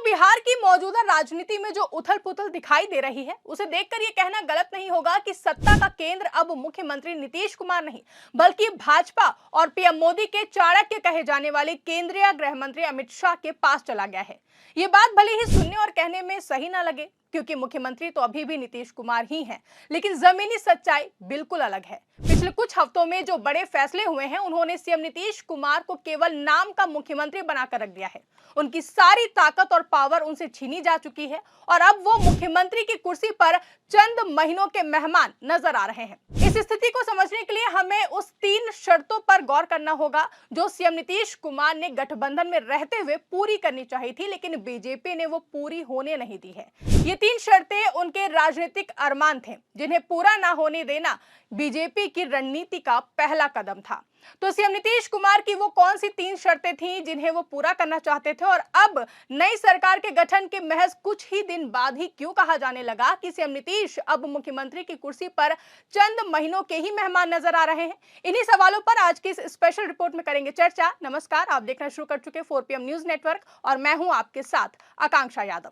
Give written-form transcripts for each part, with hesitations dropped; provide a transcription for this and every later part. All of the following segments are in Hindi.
बिहार की मौजूदा राजनीति में जो उथल-पुथल दिखाई दे रही है, उसे देखकर ये कहना गलत नहीं होगा कि सत्ता का केंद्र अब मुख्यमंत्री नीतीश कुमार नहीं, बल्कि भाजपा और पीएम मोदी के चाणक्य कहे जाने वाले केंद्रीय गृह मंत्री अमित शाह के पास चला गया है। ये बात भले ही सुनने और कहने में सही ना लगे, क्योंकि मुख्यमंत्री तो अभी भी नीतीश कुमार ही हैं, लेकिन जमीनी सच्चाई बिल्कुल अलग है। पिछले कुछ हफ्तों में जो बड़े फैसले हुए हैं, उन्होंने सीएम नीतीश कुमार को केवल नाम का मुख्यमंत्री बनाकर रख दिया है। उनकी सारी ताकत और पावर उनसे छीनी जा चुकी है और अब वो मुख्यमंत्री की कुर्सी पर चंद महीनों के मेहमान नजर आ रहे हैं। इस स्थिति को समझने के लिए हमें उस 3 शर्तों पर गौर करना होगा जो सीएम नीतीश कुमार ने गठबंधन में रहते हुए पूरी करनी चाहिए थी, लेकिन बीजेपी ने वो पूरी होने नहीं दी है। ये 3 शर्तें उनके राजनीतिक अरमान थे, जिन्हें पूरा ना होने देना बीजेपी की रणनीति का पहला कदम था। तो सीएम नीतीश कुमार की वो कौन सी 3 शर्तें थीं जिन्हें वो पूरा करना चाहते थे, और अब नई सरकार के गठन के महज कुछ ही दिन बाद ही क्यों कहा जाने लगा कि सीएम नीतीश अब मुख्यमंत्री की कुर्सी पर चंद महीनों के ही मेहमान नजर आ रहे हैं? इन्हीं सवालों पर आज की इस स्पेशल रिपोर्ट में करेंगे चर्चा। नमस्कार, आप देखना शुरू कर चुके 4 PM न्यूज नेटवर्क और मैं हूं आपके साथ आकांक्षा यादव।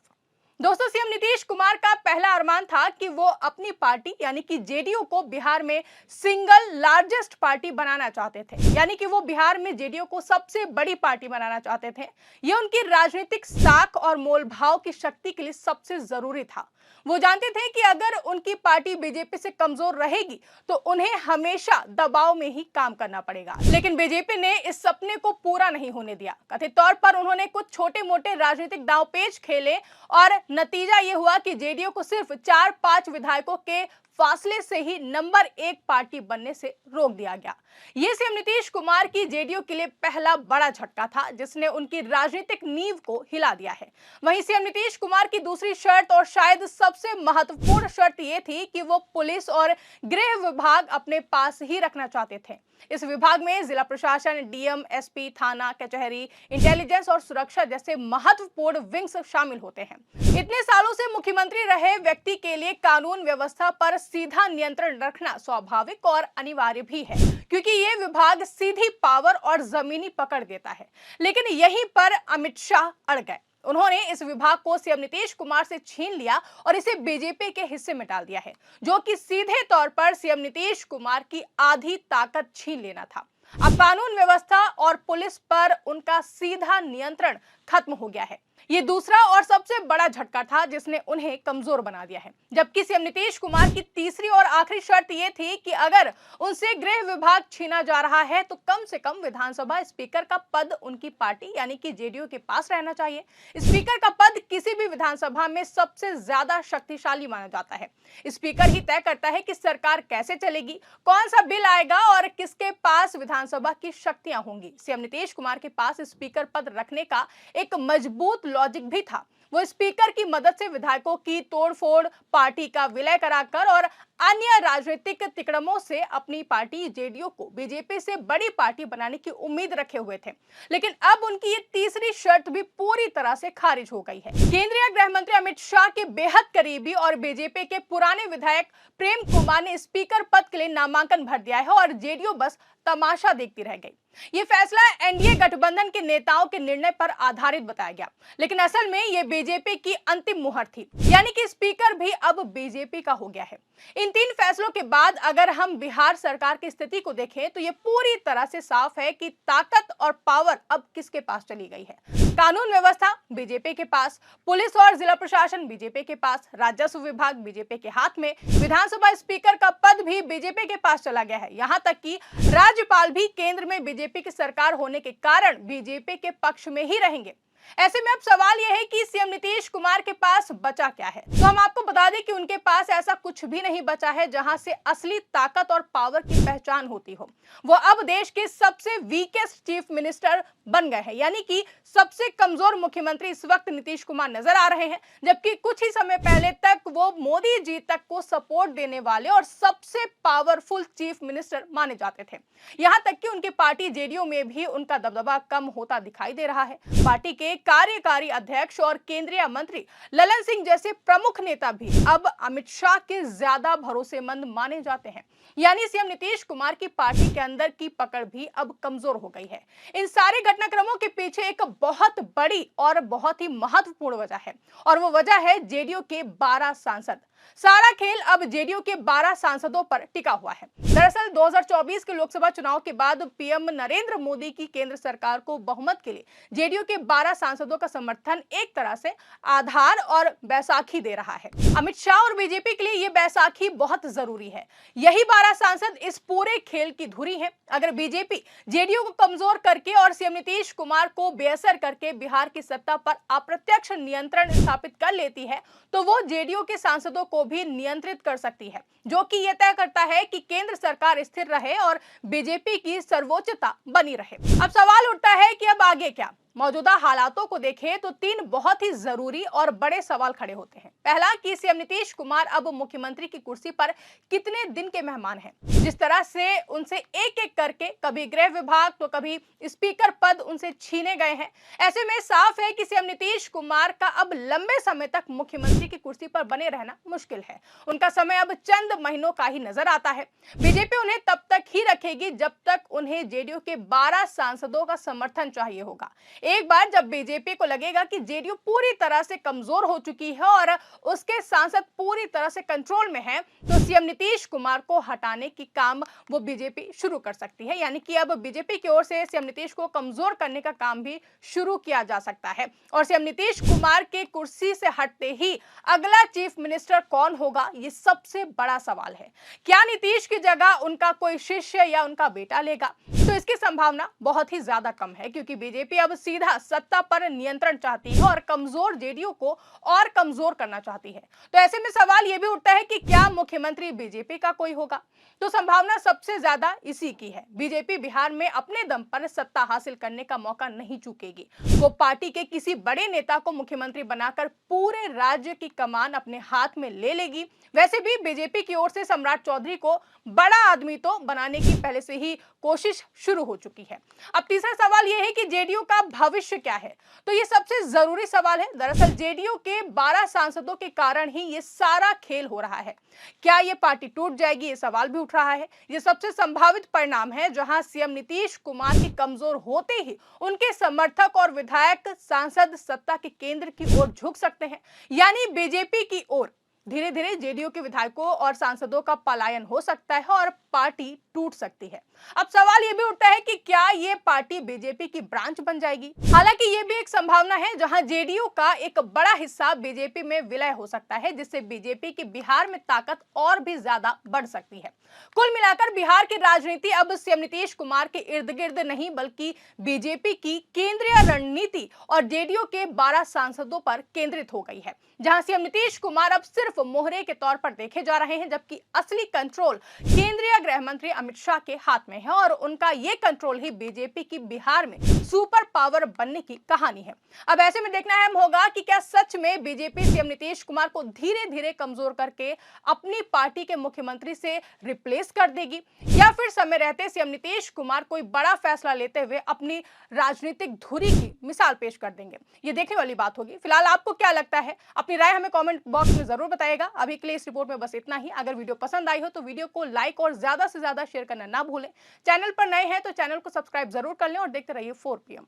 दोस्तों, सीएम नीतीश कुमार का पहला अरमान था कि वो अपनी पार्टी यानी कि जेडीयू को बिहार में सिंगल लार्जेस्ट पार्टी बनाना चाहते थे, यानी कि वो बिहार में जेडीयू को सबसे बड़ी पार्टी बनाना चाहते थे। ये उनकी राजनीतिक साख और मोलभाव की शक्ति के लिए सबसे जरूरी था। वो जानते थे कि अगर उनकी पार्टी बीजेपी से कमजोर रहेगी तो उन्हें हमेशा दबाव में ही काम करना पड़ेगा, लेकिन बीजेपी ने इस सपने को पूरा नहीं होने दिया। कथित तौर पर उन्होंने कुछ छोटे मोटे राजनीतिक दांवपेच खेले और नतीजा ये हुआ कि जेडीयू को सिर्फ 4-5 विधायकों के फासले से ही नंबर 1 पार्टी बनने से रोक दिया गया। ये सीएम नीतीश कुमार की जेडीयू के लिए पहला बड़ा झटका था, जिसने उनकी राजनीतिक नींव को हिला दिया है। वहीं सीएम नीतीश कुमार की दूसरी शर्त और शायद सबसे महत्वपूर्ण शर्त ये थी कि वो पुलिस और गृह विभाग अपने पास ही रखना चाहते थे। इस विभाग में जिला प्रशासन, डीएम, एसपी, थाना, कचहरी, इंटेलिजेंस और सुरक्षा जैसे महत्वपूर्ण विंग्स शामिल होते हैं। इतने सालों से मुख्यमंत्री रहे व्यक्ति के लिए कानून व्यवस्था पर सीधा नियंत्रण रखना स्वाभाविक और अनिवार्य भी है, क्योंकि ये विभाग सीधी पावर और जमीनी पकड़ देता है। लेकिन यहीं पर अमित शाह अड़ गए। उन्होंने इस विभाग को सीएम नीतीश कुमार से छीन लिया और इसे बीजेपी के हिस्से में डाल दिया है, जो कि सीधे तौर पर सीएम नीतीश कुमार की आधी ताकत छीन लेना था। अब कानून व्यवस्था और पुलिस पर उनका सीधा नियंत्रण खत्म हो गया है। ये दूसरा और सबसे बड़ा झटका था जिसने उन्हें कमजोर बना दिया है। जबकि सीएम नीतीश कुमार की तीसरी और आखिरी शर्त ये थी कि अगर उनसे गृह विभाग छीना जा रहा है तो कम से कम विधानसभा स्पीकर का पद उनकी पार्टी यानी कि जेडीयू के पास रहना चाहिए। स्पीकर का पद किसी भी विधानसभा में सबसे ज्यादा शक्तिशाली माना जाता है। स्पीकर ही तय करता है कि सरकार कैसे चलेगी, कौन सा बिल आएगा और किसके पास विधानसभा की शक्तियां होंगी। सीएम नीतीश कुमार के पास स्पीकर पद रखने का एक मजबूत लॉजिक भी था। वो स्पीकर की मदद से विधायकों की तोड़फोड़, पार्टी का विलय कराकर और अन्य राजनीतिक तिकड़मों से अपनी पार्टी जेडीयू को बीजेपी से बड़ी पार्टी बनाने की उम्मीद रखे हुए थे। लेकिन अब उनकी ये तीसरी शर्त भी पूरी तरह से खारिज हो गई है। केंद्रीय गृह मंत्री अमित शाह के बेहद करीबी और बीजेपी के पुराने विधायक प्रेम कुमार ने स्पीकर पद के लिए नामांकन भर दिया है और जेडीयू बस तमाशा देखती रह गई। ये फैसला एनडीए गठबंधन के नेताओं के निर्णय पर आधारित बताया गया, लेकिन असल में ये बीजेपी की अंतिम मुहर थी, यानी कि स्पीकर भी अब बीजेपी का हो गया है। इन 3 फैसलों के बाद अगर हम बिहार सरकार की स्थिति को देखें तो ये पूरी तरह से साफ है कि ताकत और पावर अब किसके पास चली गई है। कानून व्यवस्था बीजेपी के पास, पुलिस और जिला प्रशासन बीजेपी के पास, राजस्व विभाग बीजेपी के हाथ में, विधानसभा स्पीकर का पद भी बीजेपी के पास चला गया है। यहाँ तक कि राज्यपाल भी केंद्र में बीजेपी की सरकार होने के कारण बीजेपी के पक्ष में ही रहेंगे। ऐसे में अब सवाल यह है कि सीएम नीतीश कुमार के पास बचा क्या है। तो हम आपको बता दें कि उनके पास ऐसा कुछ भी नहीं बचा है जहां से असली ताकत और पावर की पहचान होती हो। वो अब देश के सबसे वीकेस्ट चीफ मिनिस्टर बन गए हैं, यानी कि सबसे कमजोर मुख्यमंत्री इस वक्त नीतीश कुमार नजर आ रहे हैं, जबकि कुछ ही समय पहले तक वो मोदी जी तक को सपोर्ट देने वाले और सबसे पावरफुल चीफ मिनिस्टर माने जाते थे। यहाँ तक कि उनकी पार्टी जेडीयू में भी उनका दबदबा कम होता दिखाई दे रहा है। पार्टी के कार्यकारी अध्यक्ष और केंद्रीय मंत्री ललन सिंह जैसे प्रमुख नेता भी अब अमित शाह के ज्यादा भरोसेमंद माने जाते हैं। यानी सीएम नीतीश कुमार की पार्टी के अंदर की पकड़ भी अब कमजोर हो गई है। इन सारे घटनाक्रमों के पीछे एक बहुत बड़ी और बहुत ही महत्वपूर्ण वजह है, और वो वजह है जेडीयू के 12 सांसद। सारा खेल अब जेडीयू के 12 सांसदों पर टिका हुआ है। दरअसल 2024 के लोकसभा चुनाव के बाद पीएम नरेंद्र मोदी की केंद्र सरकार को बहुमत के लिए जेडीयू के 12 सांसदों का समर्थन एक तरह से आधार और बैसाखी दे रहा है। अमित शाह और बीजेपी के लिए ये बैसाखी बहुत जरूरी है। यही 12 सांसद इस पूरे खेल की धुरी है। अगर बीजेपी जेडीयू को कमजोर करके और सीएम नीतीश कुमार को बेअसर करके बिहार की सत्ता पर अप्रत्यक्ष नियंत्रण स्थापित कर लेती है, तो वो जेडीयू के सांसदों को भी नियंत्रित कर सकती है, जो कि यह तय करता है कि केंद्र सरकार स्थिर रहे और बीजेपी की सर्वोच्चता बनी रहे। अब सवाल उठता है कि अब आगे क्या। मौजूदा हालातों को देखें तो 3 बहुत ही जरूरी और बड़े सवाल खड़े होते हैं। पहला कि सीएम नीतीश कुमार अब मुख्यमंत्री की कुर्सी पर कितने दिन के मेहमान हैं। जिस तरह से उनसे एक एक करके कभी गृह विभाग तो कभी स्पीकर पद उनसे छीने गए हैं, ऐसे में साफ है कि सीएम नीतीश कुमार का अब लंबे समय तक मुख्यमंत्री की कुर्सी पर बने रहना मुश्किल है। उनका समय अब चंद महीनों का ही नजर आता है। बीजेपी उन्हें तब तक ही रखेगी जब तक उन्हें जेडीयू के 12 सांसदों का समर्थन चाहिए होगा। एक बार जब बीजेपी को लगेगा कि जेडीयू पूरी तरह से कमजोर हो चुकी है और उसके सांसद पूरी तरह से कंट्रोल में हैं, तो सीएम नीतीश कुमार को हटाने की काम वो बीजेपी शुरू कर सकती है। यानी कि अब बीजेपी की ओर से सीएम नीतीश को कमजोर करने का काम भी शुरू किया जा सकता है। और सीएम नीतीश कुमार के कुर्सी से हटते ही अगला चीफ मिनिस्टर कौन होगा, ये सबसे बड़ा सवाल है। क्या नीतीश की जगह उनका कोई शिष्य या उनका बेटा लेगा? तो इसकी संभावना बहुत ही ज्यादा कम है, क्योंकि बीजेपी अब सीधा सत्ता पर नियंत्रण चाहती है और कमजोर जेडीयू को और कमजोर करना चाहती है। तो ऐसे में सवाल यह भी उठता है कि क्या मुख्यमंत्री बीजेपी का कोई होगा? तो संभावना सबसे ज्यादा इसी की है। बीजेपी बिहार में अपने दम पर सत्ता हासिल करने का मौका नहीं चूकेगी। वो पार्टी के किसी बड़े नेता को मुख्यमंत्री बनाकर पूरे राज्य की कमान अपने हाथ में ले लेगी। वैसे भी बीजेपी की ओर से सम्राट चौधरी को बड़ा आदमी तो बनाने की पहले से ही कोशिश शुरू हो चुकी है। अब तीसरा सवाल यह है कि जेडीयू का भविष्य क्या है। तो ये सबसे जरूरी सवाल है। दरअसल जेडीयू के 12 सांसदों के कारण ही ये सारा खेल हो रहा है। क्या ये पार्टी टूट जाएगी, ये सवाल भी उठ रहा है। ये सबसे संभावित परिणाम है, जहां सीएम नीतीश कुमार के कमजोर होते ही उनके समर्थक और विधायक सांसद सत्ता के केंद्र की ओर झुक सकते हैं। यानी बीजेपी की ओर धीरे धीरे जेडीयू के विधायकों और सांसदों का पलायन हो सकता है और पार्टी टूट सकती है। अब सवाल यह भी उठता है कि क्या ये पार्टी बीजेपी की ब्रांच बन जाएगी। हालांकि ये भी एक संभावना है, जहां जेडीयू का एक बड़ा हिस्सा बीजेपी में विलय हो सकता है, जिससे बीजेपी की बिहार में ताकत और भी ज्यादा बढ़ सकती है। कुल मिलाकर बिहार की राजनीति अब सीएम नीतीश कुमार के इर्द गिर्द नहीं, बल्कि बीजेपी की केंद्रीय रणनीति और जेडीयू के 12 सांसदों पर केंद्रित हो गई है, जहां सीएम नीतीश कुमार अब सिर्फ मोहरे के तौर पर देखे जा रहे हैं, जबकि असली कंट्रोल केंद्रीय गृह मंत्री अमित शाह के हाथ में है। और उनका ये कंट्रोल ही बीजेपी की बिहार में सुपर पावर बनने की कहानी है। अब ऐसे में देखना अहम होगा कि क्या सच में बीजेपी सीएम नीतीश कुमार को धीरे धीरे कमजोर करके अपनी पार्टी के मुख्यमंत्री से रिप्लेस कर देगी, या फिर समय रहते सीएम नीतीश कुमार कोई बड़ा फैसला लेते हुए अपनी राजनीतिक धुरी की मिसाल पेश कर देंगे। ये देखने वाली बात होगी। फिलहाल आपको क्या लगता है, अपनी राय हमें कमेंट बॉक्स में जरूर बताइएगा। अभी के लिए इस रिपोर्ट में बस इतना ही। अगर वीडियो पसंद आई हो तो वीडियो को लाइक और ज्यादा से ज्यादा शेयर करना ना भूलें। चैनल पर नए हैं तो चैनल को सब्सक्राइब जरूर कर लें और देखते रहिए 4 PM।